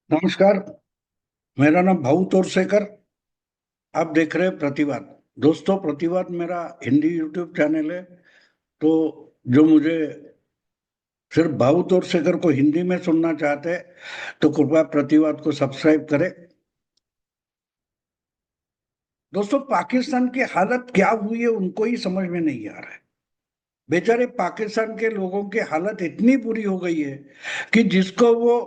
नमस्कार। मेरा नाम भाऊ तोरसेकर। आप देख रहे हैं प्रतिवाद। दोस्तों, प्रतिवाद मेरा हिंदी यूट्यूब चैनल है। तो जो मुझे सिर्फ भाऊ तोरसेकर को हिंदी में सुनना चाहते हैं तो कृपया प्रतिवाद को सब्सक्राइब करें। दोस्तों, पाकिस्तान की हालत क्या हुई है उनको ही समझ में नहीं आ रहा है। बेचारे पाकिस्तान के लोगों की हालत इतनी बुरी हो गई है कि जिसको वो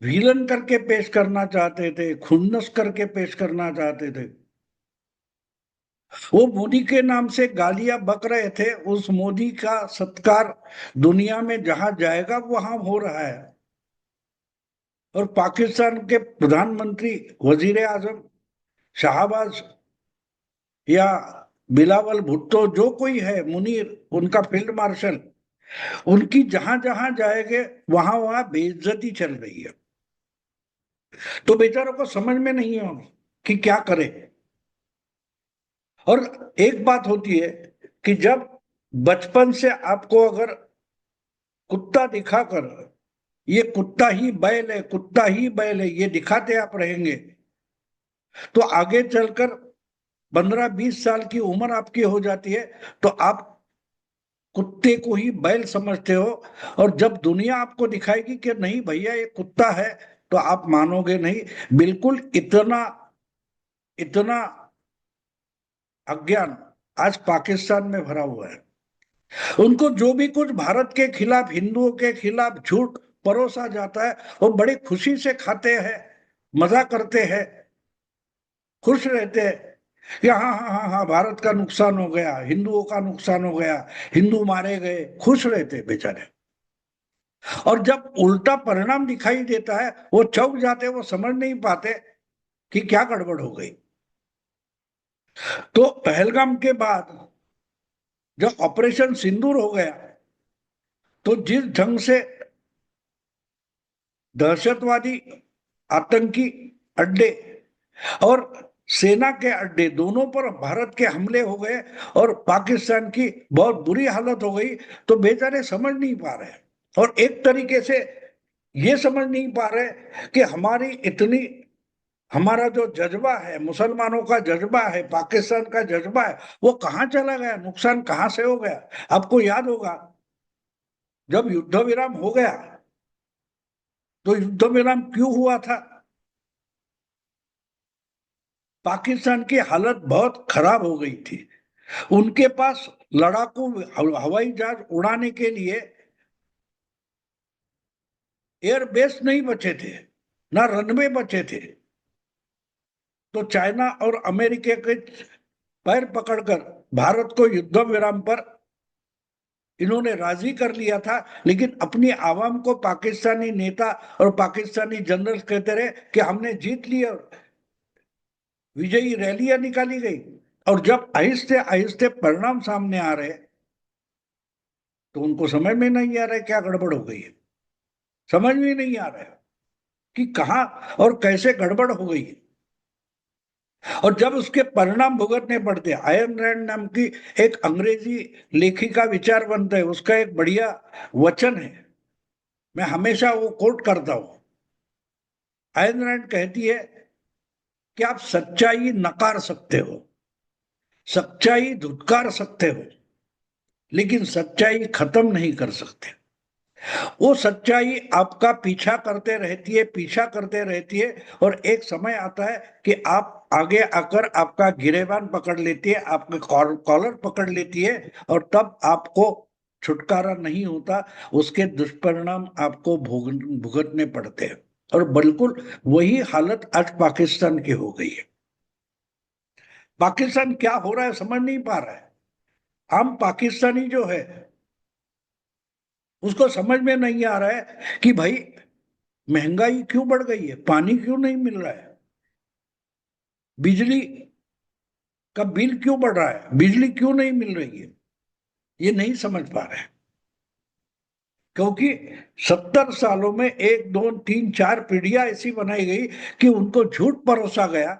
विलन करके पेश करना चाहते थे, खुन्नस करके पेश करना चाहते थे, वो मोदी के नाम से गालियां बक रहे थे। उस मोदी का सत्कार दुनिया में जहां जाएगा वहां हो रहा है। और पाकिस्तान के प्रधानमंत्री, वजीर आजम, शाहबाज या बिलावल भुट्टो, जो कोई है, मुनीर, उनका फील्ड मार्शल, उनकी जहां जहां जाएंगे वहां वहां बेइज्जती चल रही है। तो बेचारों को समझ में नहीं है कि क्या करे। और एक बात होती है कि जब बचपन से आपको अगर कुत्ता दिखाकर, ये कुत्ता ही बैल है, कुत्ता ही बैल है, ये दिखाते आप रहेंगे, तो आगे चलकर 15-20 साल की उम्र आपकी हो जाती है तो आप कुत्ते को ही बैल समझते हो। और जब दुनिया आपको दिखाएगी कि नहीं भैया ये कुत्ता है, तो आप मानोगे नहीं। बिल्कुल इतना इतना अज्ञान आज पाकिस्तान में भरा हुआ है। उनको जो भी कुछ भारत के खिलाफ, हिंदुओं के खिलाफ झूठ परोसा जाता है, वो बड़ी खुशी से खाते हैं, मजा करते हैं, खुश रहते हैं कि हाँ हाँ हाँ हाँ, भारत का नुकसान हो गया, हिंदुओं का नुकसान हो गया, हिंदू मारे गए, खुश रहते हैं बेचारे। और जब उल्टा परिणाम दिखाई देता है वो चौंक जाते, वो समझ नहीं पाते कि क्या गड़बड़ हो गई। तो पहलगाम के बाद जब ऑपरेशन सिंदूर हो गया, तो जिस ढंग से दहशतवादी, आतंकी अड्डे और सेना के अड्डे दोनों पर भारत के हमले हो गए और पाकिस्तान की बहुत बुरी हालत हो गई, तो बेचारे समझ नहीं पा रहे। और एक तरीके से ये समझ नहीं पा रहे कि हमारी इतनी, हमारा जो जज्बा है, मुसलमानों का जज्बा है, पाकिस्तान का जज्बा है, वो कहाँ चला गया, नुकसान कहाँ से हो गया। आपको याद होगा, जब युद्ध विराम हो गया तो युद्ध विराम क्यों हुआ था? पाकिस्तान की हालत बहुत खराब हो गई थी। उनके पास लड़ाकू हवाई जहाज उड़ाने के लिए एयरबेस नहीं बचे थे, ना रनवे बचे थे। तो चाइना और अमेरिका के पैर पकड़कर भारत को युद्ध विराम पर इन्होंने राजी कर लिया था। लेकिन अपनी आवाम को पाकिस्तानी नेता और पाकिस्तानी जनरल कहते रहे कि हमने जीत लिया, विजयी रैलियां निकाली गई। और जब आहिस्ते आहिस्ते परिणाम सामने आ रहे तो उनको समझ में नहीं आ रहा है क्या गड़बड़ हो गई है। समझ में नहीं आ रहा है कि कहाँ और कैसे गड़बड़ हो गई है। और जब उसके परिणाम भुगतने पड़ते, आयन रैंड नाम की एक अंग्रेजी लेखिका विचारवंत है, उसका एक बढ़िया वचन है, मैं हमेशा वो कोट करता हूं। आयन रैंड कहती है कि आप सच्चाई नकार सकते हो, सच्चाई धुतकार सकते हो, लेकिन सच्चाई खत्म नहीं कर सकते। वो सच्चाई आपका पीछा करते रहती है, पीछा करते रहती है। और एक समय आता है कि आप आगे आकर आपका गिरेबान पकड़ लेती है, आपके कॉलर पकड़ लेती है, और तब आपको छुटकारा नहीं होता। उसके दुष्परिणाम आपको भुगतने पड़ते हैं। और बिल्कुल वही हालत आज पाकिस्तान की हो गई है। पाकिस्तान क्या हो रहा है समझ नहीं पा रहा है। आम पाकिस्तानी जो है उसको समझ में नहीं आ रहा है कि भाई महंगाई क्यों बढ़ गई है, पानी क्यों नहीं मिल रहा है, बिजली का बिल क्यों बढ़ रहा है, बिजली क्यों नहीं मिल रही है, ये नहीं समझ पा रहे हैं। क्योंकि 70 सालों में एक दो तीन चार पीढ़ियां ऐसी बनाई गई कि उनको झूठ परोसा गया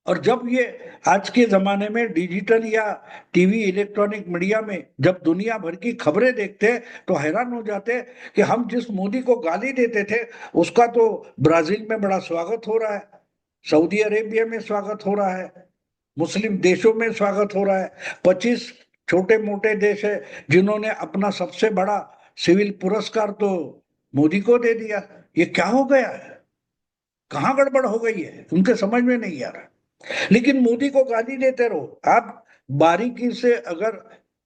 और जब ये आज के जमाने में डिजिटल या टीवी इलेक्ट्रॉनिक मीडिया में जब दुनिया भर की खबरें देखते हैं तो हैरान हो जाते हैं कि हम जिस मोदी को गाली देते थे उसका तो ब्राजील में बड़ा स्वागत हो रहा है, सऊदी अरेबिया में स्वागत हो रहा है, मुस्लिम देशों में स्वागत हो रहा है। 25 छोटे मोटे देश है जिन्होंने अपना सबसे बड़ा सिविल पुरस्कार तो मोदी को दे दिया। ये क्या हो गया है, कहाँ गड़बड़ हो गई है, उनके समझ में नहीं आ रहा। लेकिन मोदी को गाली देते रहो। आप बारीकी से अगर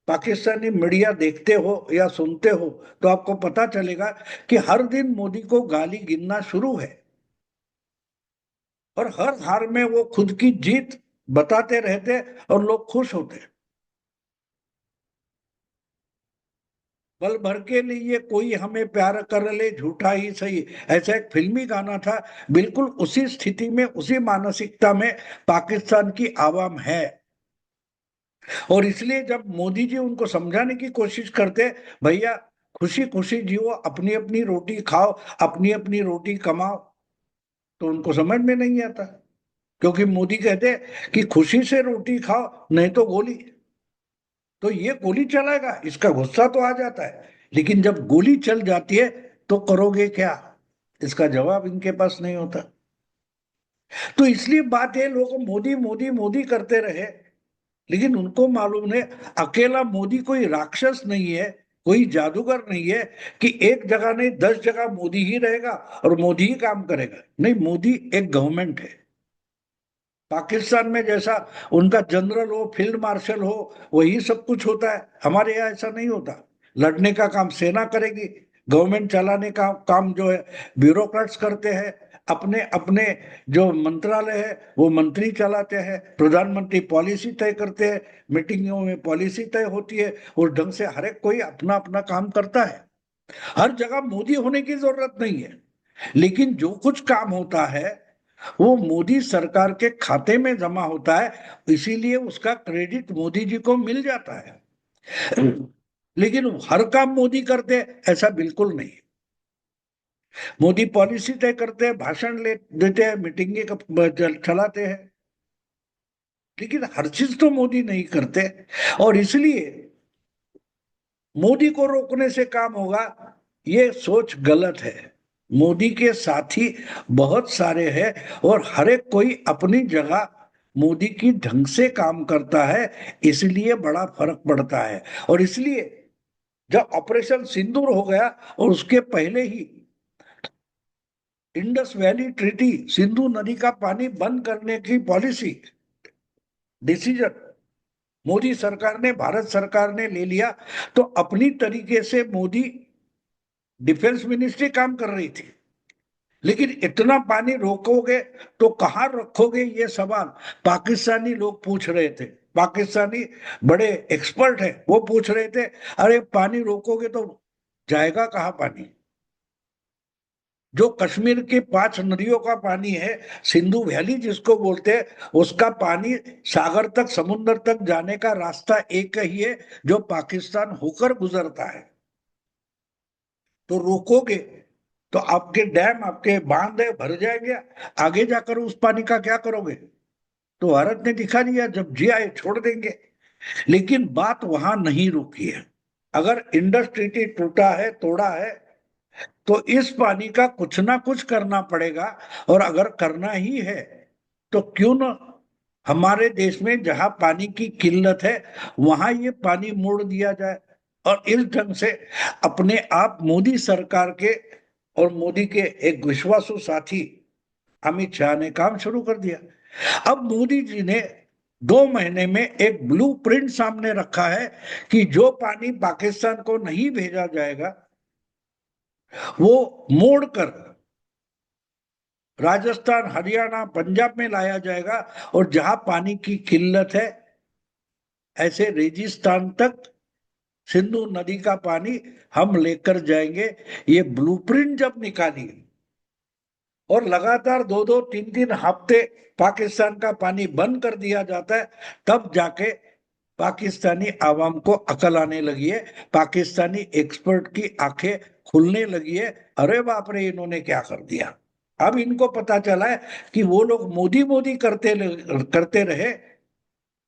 पाकिस्तानी मीडिया देखते हो या सुनते हो तो आपको पता चलेगा कि हर दिन मोदी को गाली गिनना शुरू है और हर हार में वो खुद की जीत बताते रहते और लोग खुश होते। पल भर के लिए कोई हमें प्यार कर ले झूठा ही सही, ऐसा एक फिल्मी गाना था। बिल्कुल उसी स्थिति में उसी मानसिकता में पाकिस्तान की आवाम है। और इसलिए जब मोदी जी उनको समझाने की कोशिश करते, भैया खुशी खुशी जियो, अपनी अपनी रोटी खाओ, अपनी अपनी रोटी कमाओ, तो उनको समझ में नहीं आता। क्योंकि मोदी कहते कि खुशी से रोटी खाओ नहीं तो गोली। तो ये गोली चलाएगा, इसका गुस्सा तो आ जाता है, लेकिन जब गोली चल जाती है तो करोगे क्या, इसका जवाब इनके पास नहीं होता। तो इसलिए बात है, लोग मोदी मोदी मोदी करते रहे, लेकिन उनको मालूम नहीं अकेला मोदी कोई राक्षस नहीं है, कोई जादूगर नहीं है कि एक जगह नहीं 10 जगह मोदी ही रहेगा और मोदी ही काम करेगा। नहीं, मोदी एक गवर्नमेंट है। पाकिस्तान में जैसा उनका जनरल हो, फील्ड मार्शल हो, वही सब कुछ होता है। हमारे यहाँ ऐसा नहीं होता। लड़ने का काम सेना करेगी, गवर्नमेंट चलाने का काम जो है ब्यूरोक्रेट्स करते हैं। अपने अपने जो मंत्रालय है वो मंत्री चलाते हैं, प्रधानमंत्री पॉलिसी तय करते हैं, मीटिंगों में पॉलिसी तय होती है, उस ढंग से हर एक कोई अपना अपना काम करता है। हर जगह मोदी होने की जरूरत नहीं है, लेकिन जो कुछ काम होता है वो मोदी सरकार के खाते में जमा होता है, इसीलिए उसका क्रेडिट मोदी जी को मिल जाता है। लेकिन हर काम मोदी करते ऐसा बिल्कुल नहीं। मोदी पॉलिसी तय करते हैं, भाषण ले देते हैं, मीटिंगें चलाते हैं, लेकिन हर चीज तो मोदी नहीं करते। और इसलिए मोदी को रोकने से काम होगा, ये सोच गलत है। मोदी के साथी बहुत सारे हैं और हर एक कोई अपनी जगह मोदी की ढंग से काम करता है, इसलिए बड़ा फर्क पड़ता है। और इसलिए जब ऑपरेशन सिंदूर हो गया और उसके पहले ही इंडस वैली ट्रीटी, सिंधु नदी का पानी बंद करने की पॉलिसी डिसीजन मोदी सरकार ने, भारत सरकार ने ले लिया, तो अपनी तरीके से मोदी डिफेंस मिनिस्ट्री काम कर रही थी। लेकिन इतना पानी रोकोगे तो कहां रखोगे, ये सवाल पाकिस्तानी लोग पूछ रहे थे। पाकिस्तानी बड़े एक्सपर्ट हैं, वो पूछ रहे थे अरे पानी रोकोगे तो जाएगा कहां पानी। जो कश्मीर की 5 नदियों का पानी है, सिंधु वैली जिसको बोलते हैं, उसका पानी सागर तक, समुद्र तक जाने का रास्ता एक ही है जो पाकिस्तान होकर गुजरता है। तो रोकोगे तो आपके डैम, आपके बांध है भर जाएंगे, आगे जाकर उस पानी का क्या करोगे। तो भारत ने दिखा दिया, जब जी आए छोड़ देंगे। लेकिन बात वहां नहीं रुकी है। अगर इंडस ट्रीटी टूटा है, तोड़ा है, तो इस पानी का कुछ ना कुछ करना पड़ेगा। और अगर करना ही है तो क्यों न हमारे देश में जहां पानी की किल्लत है वहां ये पानी मोड़ दिया जाए। और इस ढंग से अपने आप मोदी सरकार के और मोदी के एक विश्वासु साथी अमित शाह ने काम शुरू कर दिया। अब मोदी जी ने 2 महीने में एक ब्लूप्रिंट सामने रखा है कि जो पानी पाकिस्तान को नहीं भेजा जाएगा वो मोड़कर राजस्थान, हरियाणा, पंजाब में लाया जाएगा। और जहां पानी की किल्लत है ऐसे रेगिस्तान तक सिंधु नदी का पानी हम लेकर जाएंगे। ये ब्लूप्रिंट जब निकाली और लगातार 2-2, 3-3 हफ्ते पाकिस्तान का पानी बंद कर दिया जाता है, तब जाके पाकिस्तानी आवाम को अकल आने लगी है, पाकिस्तानी एक्सपर्ट की आंखें खुलने लगी है। अरे बाप रे, इन्होंने क्या कर दिया। अब इनको पता चला है कि वो लोग मोदी मोदी करते रहे,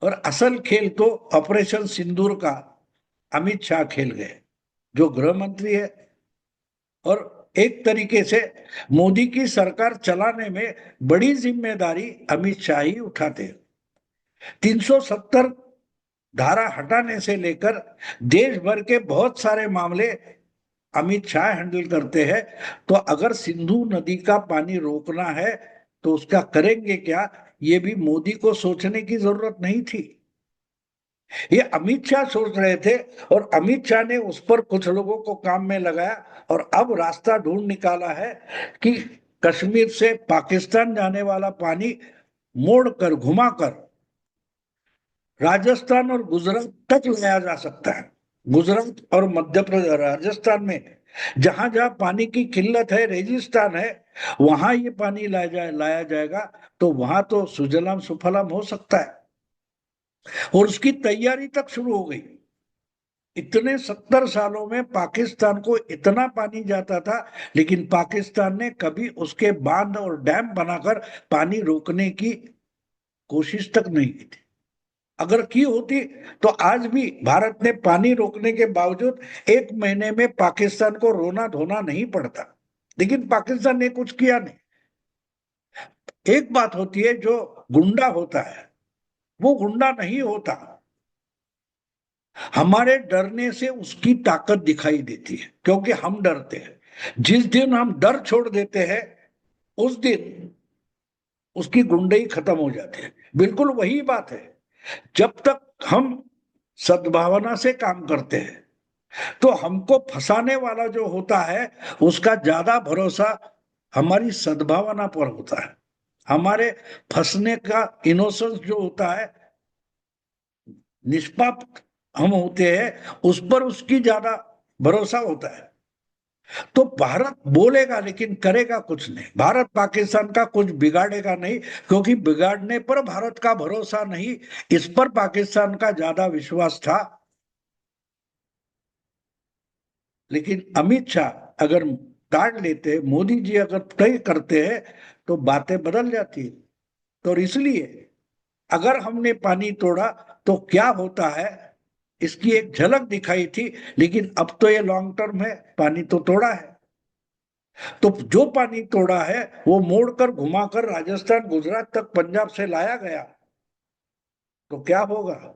और असल खेल तो ऑपरेशन सिंदूर का अमित शाह खेल गए, जो गृह मंत्री है। और एक तरीके से मोदी की सरकार चलाने में बड़ी जिम्मेदारी अमित शाह ही उठाते हैं। 370 धारा हटाने से लेकर देश भर के बहुत सारे मामले अमित शाह हैंडल करते हैं। तो अगर सिंधु नदी का पानी रोकना है तो उसका करेंगे क्या, ये भी मोदी को सोचने की जरूरत नहीं थी। ये अमित शाह सोच रहे थे, और अमित शाह ने उस पर कुछ लोगों को काम में लगाया, और अब रास्ता ढूंढ निकाला है कि कश्मीर से पाकिस्तान जाने वाला पानी मोड़कर घुमाकर राजस्थान और गुजरात तक लाया जा सकता है। गुजरात और मध्य प्रदेश, राजस्थान में जहां जहां पानी की किल्लत है, रेगिस्तान है, वहां ये पानी लाया जाएगा। तो वहां तो सुजलाम सुफलाम हो सकता है, और उसकी तैयारी तक शुरू हो गई। इतने 70 सालों में पाकिस्तान को इतना पानी जाता था, लेकिन पाकिस्तान ने कभी उसके बांध और डैम बनाकर पानी रोकने की कोशिश तक नहीं की थी। अगर की होती तो आज भी भारत ने पानी रोकने के बावजूद 1 महीने में पाकिस्तान को रोना धोना नहीं पड़ता। लेकिन पाकिस्तान ने कुछ किया नहीं। एक बात होती है, जो गुंडा होता है वो गुंडा नहीं होता, हमारे डरने से उसकी ताकत दिखाई देती है, क्योंकि हम डरते हैं। जिस दिन हम डर छोड़ देते हैं, उस दिन उसकी गुंडई खत्म हो जाती है। बिल्कुल वही बात है। जब तक हम सद्भावना से काम करते हैं, तो हमको फंसाने वाला जो होता है उसका ज्यादा भरोसा हमारी सद्भावना पर होता है। हमारे फंसने का इनोसेंस जो होता है, निष्पाप हम होते हैं, उस पर उसकी ज्यादा भरोसा होता है। तो भारत बोलेगा लेकिन करेगा कुछ नहीं। भारत पाकिस्तान का कुछ बिगाड़ेगा नहीं, क्योंकि बिगाड़ने पर भारत का भरोसा नहीं, इस पर पाकिस्तान का ज्यादा विश्वास था। लेकिन अमित शाह अगर काट लेते, मोदी जी अगर तय करते हैं, तो बातें बदल जाती है। तो इसलिए अगर हमने पानी तोड़ा तो क्या होता है, इसकी एक झलक दिखाई थी। लेकिन अब तो ये लॉन्ग टर्म है, पानी तो तोड़ा है। तो जो पानी तोड़ा है वो मोड़कर घुमाकर राजस्थान गुजरात तक पंजाब से लाया गया, तो क्या होगा।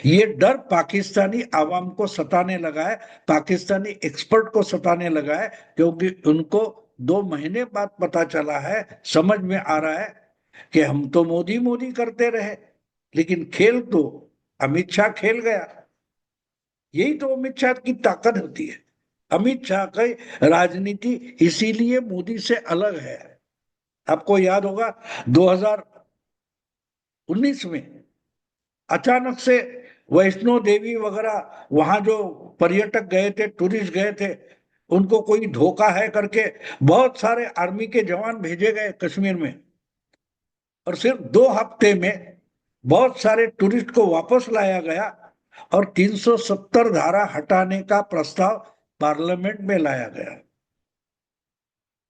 ये डर पाकिस्तानी आवाम को सताने लगा है, पाकिस्तानी एक्सपर्ट को सताने लगा है, क्योंकि उनको 2 महीने बाद पता चला है, समझ में आ रहा है कि हम तो मोदी मोदी करते रहे, लेकिन खेल तो अमित शाह खेल गया। यही तो अमित शाह की ताकत होती है। अमित शाह की राजनीति इसीलिए मोदी से अलग है। आपको याद होगा 2019 में अचानक से वैष्णो देवी वगैरह, वहां जो पर्यटक गए थे, टूरिस्ट गए थे, उनको कोई धोखा है करके बहुत सारे आर्मी के जवान भेजे गए कश्मीर में, और सिर्फ 2 हफ्ते में बहुत सारे टूरिस्ट को वापस लाया गया, और 370 धारा हटाने का प्रस्ताव पार्लियामेंट में लाया गया।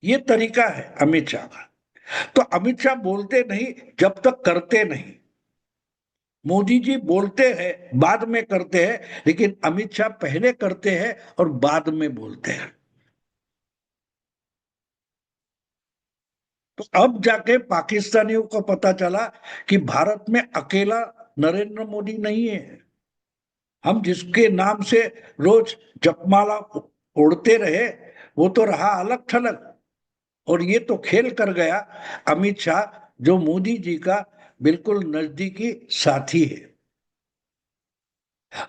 ये तरीका है अमित शाह का। तो अमित शाह बोलते नहीं जब तक करते नहीं। मोदी जी बोलते हैं, बाद में करते हैं, लेकिन अमित शाह पहले करते हैं और बाद में बोलते हैं। तो अब जाके पाकिस्तानियों को पता चला कि भारत में अकेला नरेंद्र मोदी नहीं है। हम जिसके नाम से रोज जपमाला उड़ते रहे, वो तो रहा अलग थलग, और ये तो खेल कर गया अमित शाह, जो मोदी जी का बिल्कुल नजदीकी साथी है।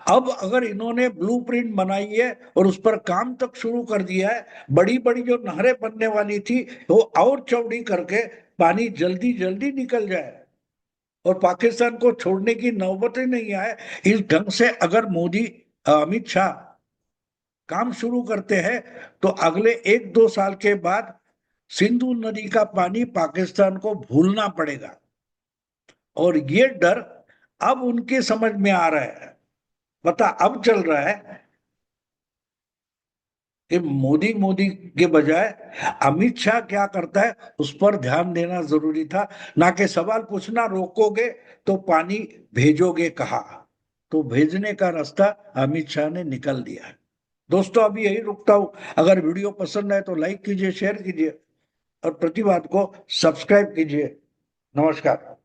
अब अगर इन्होंने ब्लूप्रिंट बनाई है और उस पर काम तक शुरू कर दिया है, बड़ी बड़ी जो नहरें बनने वाली थी वो और चौड़ी करके पानी जल्दी जल्दी निकल जाए और पाकिस्तान को छोड़ने की नौबत ही नहीं आए, इस ढंग से अगर मोदी अमित शाह काम शुरू करते हैं, तो अगले 1-2 साल के बाद सिंधु नदी का पानी पाकिस्तान को भूलना पड़ेगा। और ये डर अब उनके समझ में आ रहा है, पता अब चल रहा है। कि मोदी मोदी के बजाय अमित शाह क्या करता है उस पर ध्यान देना जरूरी था, ना कि सवाल पूछना रोकोगे तो पानी भेजोगे कहाँ। तो भेजने का रास्ता अमित शाह ने निकल दिया है। दोस्तों अभी यही रुकता हूं। अगर वीडियो पसंद आए तो लाइक कीजिए, शेयर कीजिए और प्रतिवाद को सब्सक्राइब कीजिए। नमस्कार।